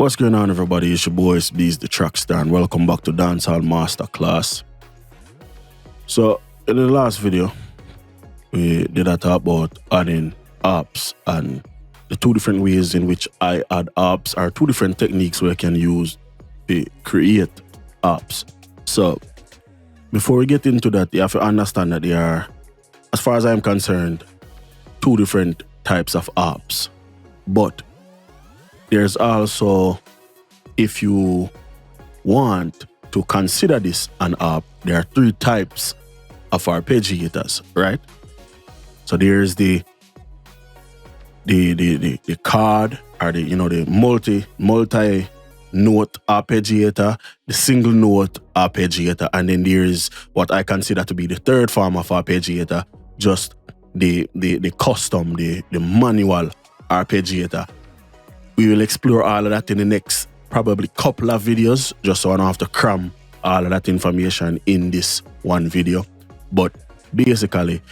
What's going on, everybody? It's your boy Itz-Beez-Da, TrackStar, and welcome back to Dancehall Masterclass. So, in the last video, we did a talk about adding apps, and the two different ways in which I add apps are two different techniques we can use to create apps. So, before we get into that, you have to understand that there are, as far as I'm concerned, two different types of apps. But there's also, if you want to consider this an app, there are three types of arpeggiators, right? So there's the chord, or the multi-note arpeggiator, the single note arpeggiator, and then there's what I consider to be the third form of arpeggiator, just the custom, the manual arpeggiator. We will explore all of that in the next probably couple of videos, just so I don't have to cram all of that information in this one video. But basically,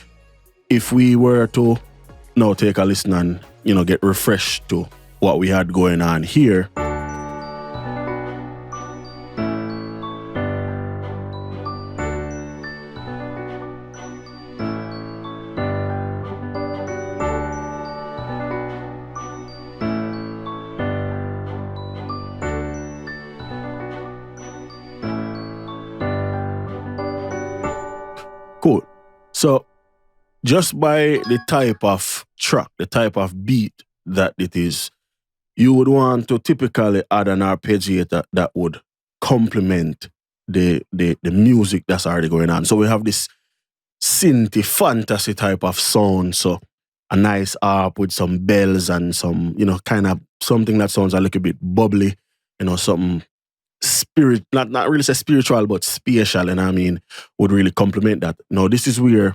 if we were to now take a listen and get refreshed to what we had going on here. Cool. So just by the type of track, the type of beat that it is, you would want to typically add an arpeggiator that would complement the music that's already going on. So we have this synthy fantasy type of sound. So a nice harp with some bells and some, kind of something that sounds a little bit bubbly, something spirit, not really say spiritual, but spatial, would really complement that. Now, this is where,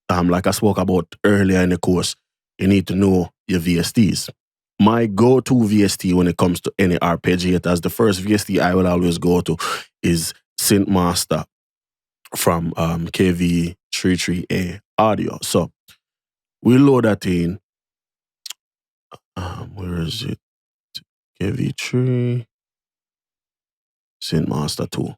like I spoke about earlier in the course, you need to know your VSTs. My go-to VST when it comes to any arpeggiators, the first VST I will always go to is Synth Master from KV33A Audio. So we load that in. Where is it? KV3 Synth Master 2.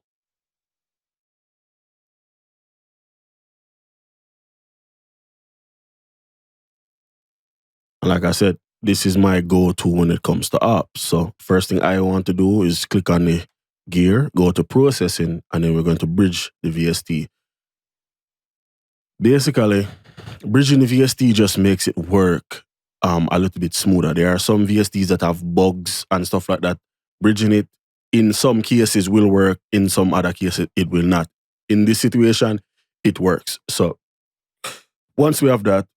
Like I said, this is my go-to when it comes to apps. So first thing I want to do is click on the gear, go to processing, and then we're going to bridge the VST. Basically, bridging the VST just makes it work a little bit smoother. There are some VSTs that have bugs and stuff like that. Bridging it in some cases will work, in some other cases it will not. In this situation, it works. So once we have that,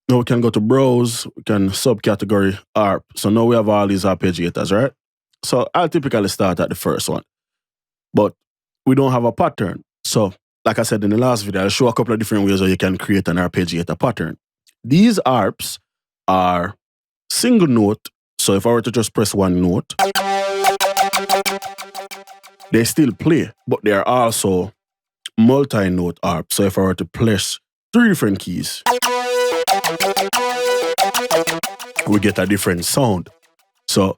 now we can go to browse, we can subcategory ARP. So now we have all these arpeggiators, right? So I'll typically start at the first one, but we don't have a pattern. So like I said in the last video, I'll show a couple of different ways how you can create an arpeggiator pattern. These ARPs are single note. So if I were to just press one note, they still play, but they are also multi-note ARP. So if I were to press three different keys, we get a different sound. So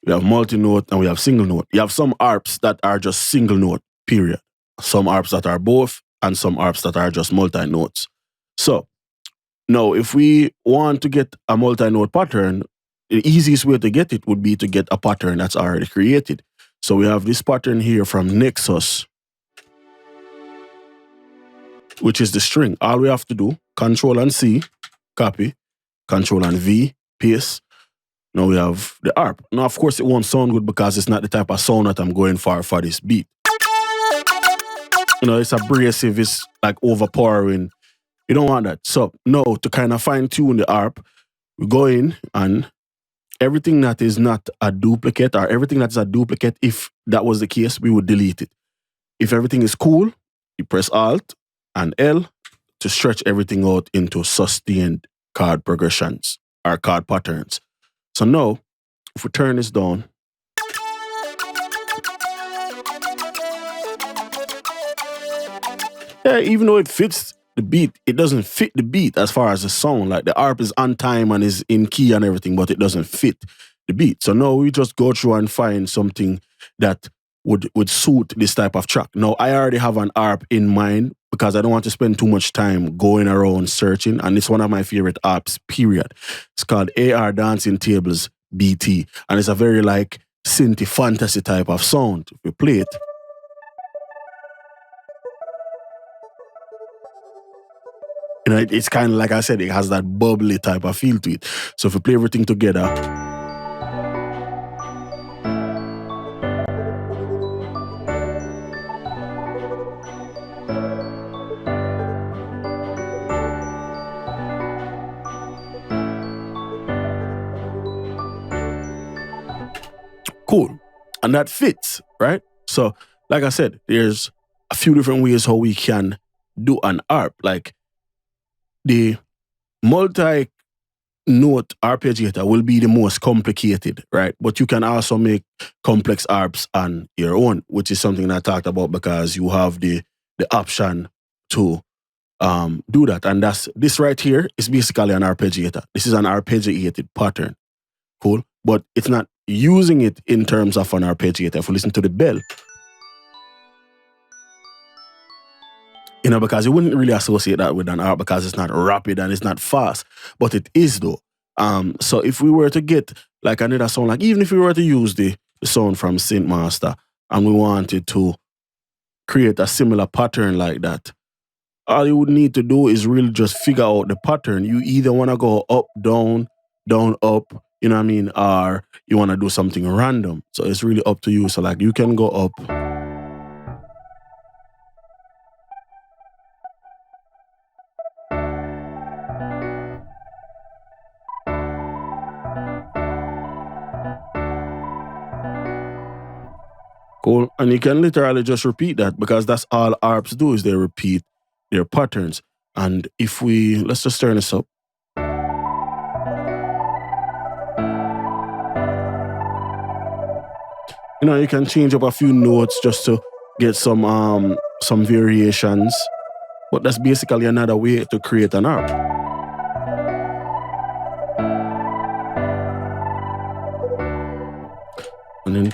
we have multi-note and we have single note. You have some ARPs that are just single note, period. Some ARPs that are both, and some ARPs that are just multi-notes. So now if we want to get a multi-note pattern, the easiest way to get it would be to get a pattern that's already created. So we have this pattern here from Nexus, which is the string. All we have to do, Control and C, copy, Control and V, paste. Now we have the ARP. Now, of course, it won't sound good because it's not the type of sound that I'm going for this beat. It's abrasive, it's like overpowering. You don't want that. So now to kind of fine tune the ARP, we go in and everything that is not a duplicate, or everything that's a duplicate, if that was the case, we would delete it. If everything is cool, you press Alt and L to stretch everything out into sustained chord progressions or chord patterns. So now, if we turn this down, yeah, even though it fits the beat, it doesn't fit the beat as far as the sound. Like the ARP is on time and is in key and everything, but it doesn't fit the beat. So now we just go through and find something that would suit this type of track. Now, I already have an ARP in mind because I don't want to spend too much time going around searching, and it's one of my favorite ARPs, period. It's called AR Dancing Tables BT, and it's a very like synthy fantasy type of sound. If we play it, you know, it's kind of like I said, it has that bubbly type of feel to it. So if we play everything together, cool. And that fits, right? So, like I said, there's a few different ways how we can do an ARP. Like the multi-note arpeggiator will be the most complicated, right? But you can also make complex ARPs on your own, which is something I talked about because you have the option to do that. And that's this right here is basically an arpeggiator. This is an arpeggiated pattern. Cool. But it's not using it in terms of an arpeggiator. If you listen to the bell, you know, because you wouldn't really associate that with an ARP because it's not rapid and it's not fast, but it is though. So if we were to get like another sound, like even if we were to use the sound from Synth Master and we wanted to create a similar pattern like that, all you would need to do is really just figure out the pattern. You either want to go up, down, down, up, you know what I mean? Or you want to do something random. So it's really up to you. So like you can go up. Cool. And you can literally just repeat that because that's all ARPs do is they repeat their patterns. And if we, let's just turn this up. You know, you can change up a few notes just to get some variations. But that's basically another way to create an ARP. And then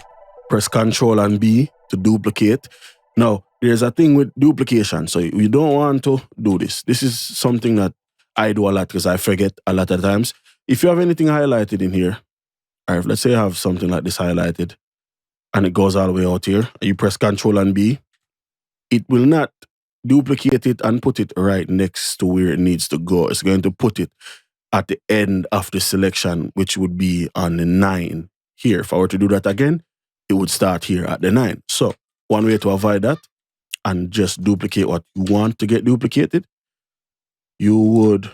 press Ctrl and B to duplicate. Now, there's a thing with duplication. So you don't want to do this. This is something that I do a lot because I forget a lot of times. If you have anything highlighted in here, or if let's say I have something like this highlighted and it goes all the way out here, you press Ctrl and B, it will not duplicate it and put it right next to where it needs to go. It's going to put it at the end of the selection, which would be on the 9 here. If I were to do that again, it would start here at the 9. So one way to avoid that and just duplicate what you want to get duplicated, you would,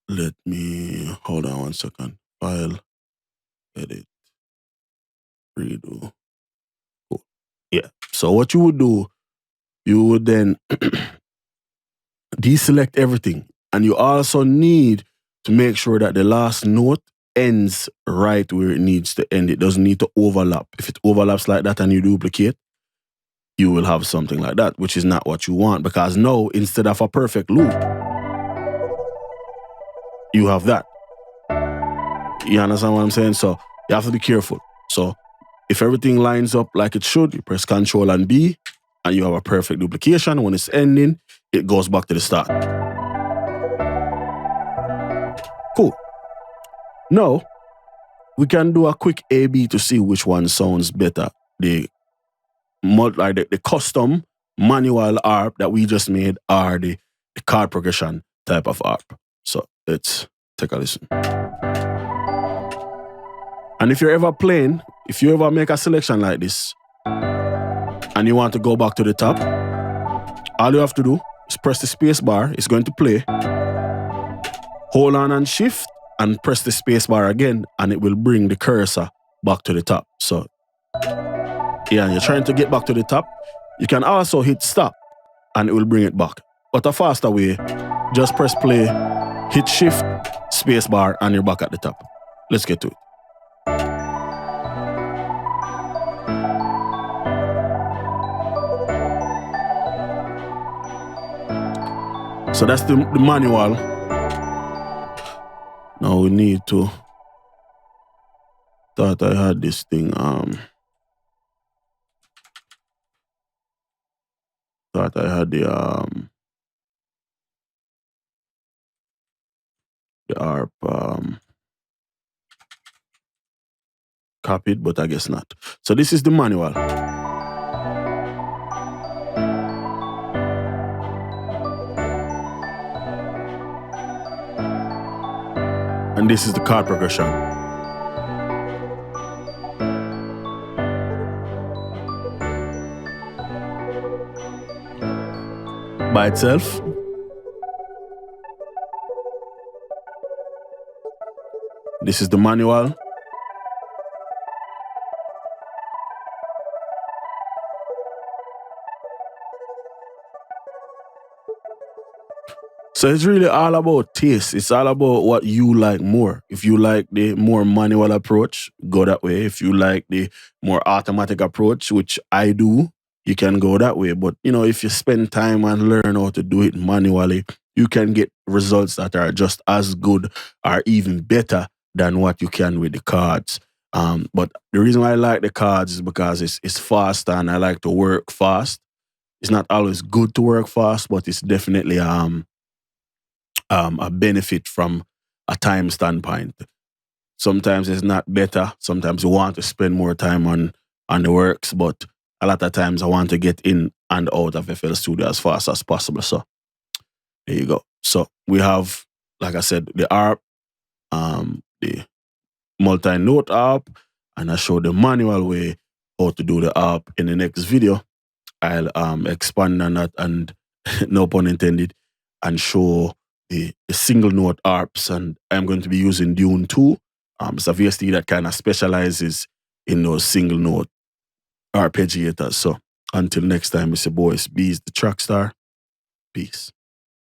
let me, hold on one second, file, edit, redo. Cool. Yeah, so what you would do, you would then deselect everything. And you also need to make sure that the last note ends right where it needs to end. It doesn't need to overlap. If it overlaps like that and you duplicate, you will have something like that, which is not what you want, because now, instead of a perfect loop, you have that. You understand what I'm saying? So you have to be careful. So if everything lines up like it should, you press Ctrl and B, and you have a perfect duplication. When it's ending, it goes back to the start. Cool. Now, we can do a quick A/B to see which one sounds better. The custom manual ARP that we just made or the chord progression type of ARP. So let's take a listen. And if you're ever playing, if you ever make a selection like this and you want to go back to the top, all you have to do is press the space bar. It's going to play. Hold on and shift and press the space bar again, and it will bring the cursor back to the top. So yeah, you're trying to get back to the top. You can also hit stop and it will bring it back. But a faster way, just press play, hit shift, space bar, and you're back at the top. Let's get to it. So that's the manual. Now we need to thought I had this thing. Thought I had the ARP copied, but I guess not. So this is the manual. And this is the chord progression. By itself. This is the manual. So it's really all about taste. It's all about what you like more. If you like the more manual approach, go that way. If you like the more automatic approach, which I do, you can go that way. But, you know, if you spend time and learn how to do it manually, you can get results that are just as good or even better than what you can with the cards. But the reason why I like the cards is because it's fast and I like to work fast. It's not always good to work fast, but it's definitely a benefit from a time standpoint. Sometimes it's not better. Sometimes you want to spend more time on the works, but a lot of times I want to get in and out of FL Studio as fast as possible. So there you go. So we have, like I said, the ARP, the multi-note ARP, and I show the manual way how to do the ARP. In the next video, I'll expand on that and no pun intended, and show the single note ARPs, and I'm going to be using Dune 2. It's a VST that kind of specializes in those single note arpeggiators. So until next time, it's your boy Itz-Beez-Da, the TrackStar. Peace.